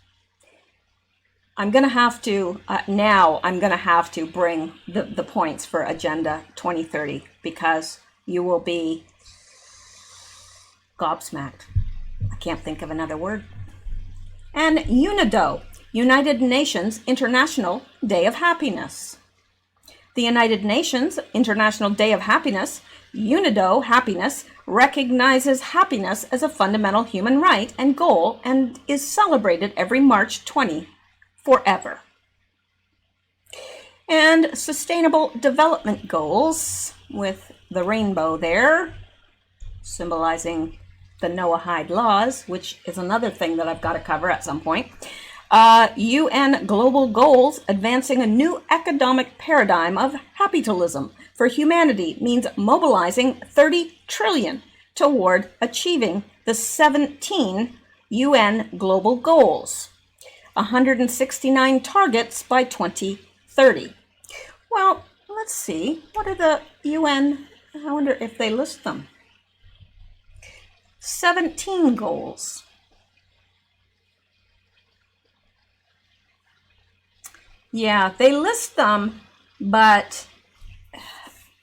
I'm going to have to, bring the points for Agenda 2030 because you will be gobsmacked. I can't think of another word. And UNIDO, United Nations International Day of Happiness. The United Nations International Day of Happiness, UNIDO happiness, recognizes happiness as a fundamental human right and goal and is celebrated every March 20 forever. And Sustainable Development Goals, with the rainbow there, symbolizing the Noahide laws, which is another thing that I've got to cover at some point. UN Global Goals, advancing a new economic paradigm of happytalism for humanity, means mobilizing 30 trillion toward achieving the 17 UN Global Goals, 169 targets by 2030. Well, let's see. What are the UN? I wonder if they list them. 17 goals. Yeah, they list them, but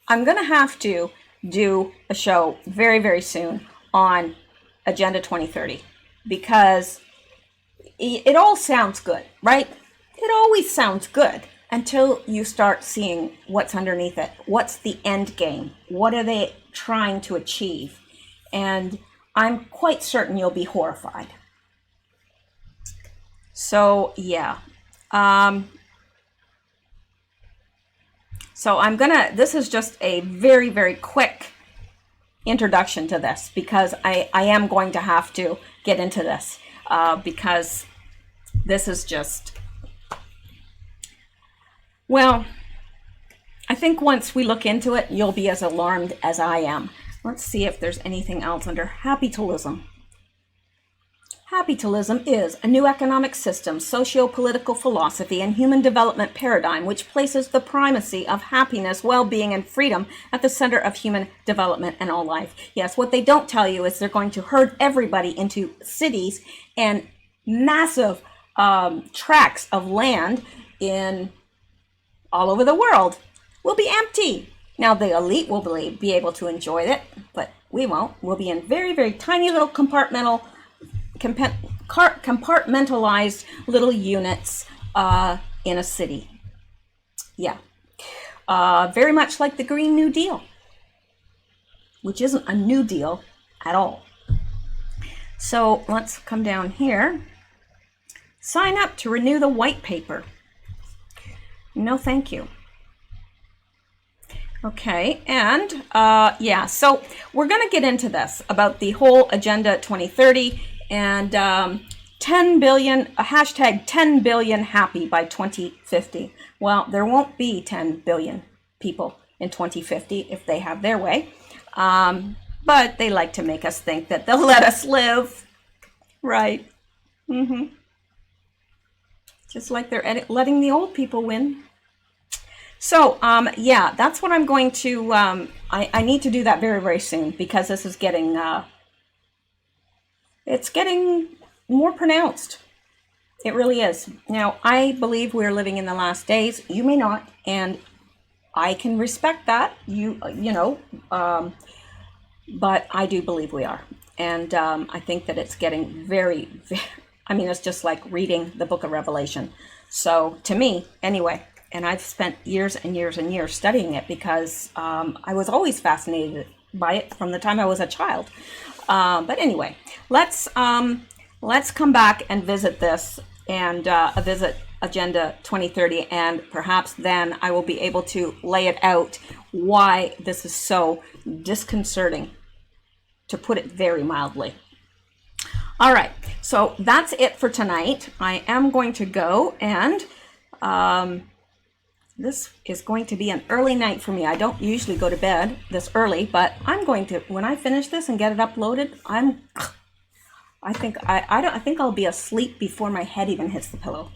I'm going to have to do a show very, very soon on Agenda 2030 because it all sounds good, right? It always sounds good until you start seeing what's underneath it. What's the end game? What are they trying to achieve? And I'm quite certain you'll be horrified. So, yeah. So this is just a very, very quick introduction to this because I am going to have to get into this because this is just, well, I think once we look into it, you'll be as alarmed as I am. Let's see if there's anything else under happytalism. Happytalism is a new economic system, socio-political philosophy, and human development paradigm which places the primacy of happiness, well-being, and freedom at the center of human development and all life. Yes, what they don't tell you is they're going to herd everybody into cities and massive tracts of land in all over the world will be empty. Now, the elite will be able to enjoy it, but we won't. We'll be in very, very tiny little compartmentalized little units in a city. Yeah. Very much like the Green New Deal, which isn't a new deal at all. So let's come down here. Sign up to renew the white paper. No, thank you. Okay, and yeah, so we're going to get into this about the whole Agenda 2030 and 10 billion, hashtag 10 billion happy by 2050. Well, there won't be 10 billion people in 2050 if they have their way, but they like to make us think that they'll let us live, right? Just like they're letting the old people win. So, yeah, that's what I'm going to, I need to do that very, very soon because this is getting, it's getting more pronounced. It really is. Now, I believe we're living in the last days. You may not, and I can respect that, you know, but I do believe we are. And I think that it's getting very, I mean, it's just like reading the book of Revelation. So, to me, anyway. And I've spent years and years and years studying it because I was always fascinated by it from the time I was a child. But anyway, let's come back and visit this and visit Agenda 2030. And perhaps then I will be able to lay it out why this is so disconcerting, to put it very mildly. All right, so that's it for tonight. I am going to go and This is going to be an early night for me. I don't usually go to bed this early, but I'm going to, when I finish this and get it uploaded, I think I'll be asleep before my head even hits the pillow.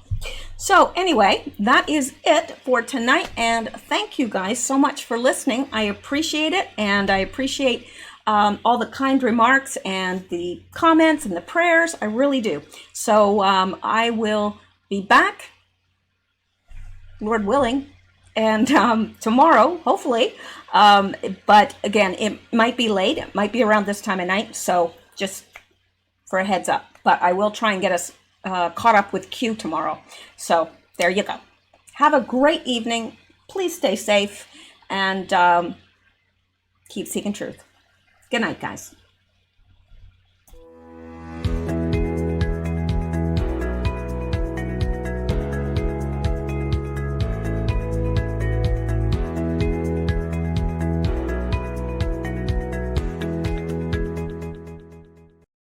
So anyway, that is it for tonight, and thank you guys so much for listening. I appreciate it, and I appreciate all the kind remarks and the comments and the prayers. I really do. So I will be back, Lord willing, and tomorrow, hopefully. But again, it might be late. It might be around this time of night. So just for a heads up. But I will try and get us caught up with Q tomorrow. So there you go. Have a great evening. Please stay safe and keep seeking truth. Good night, guys.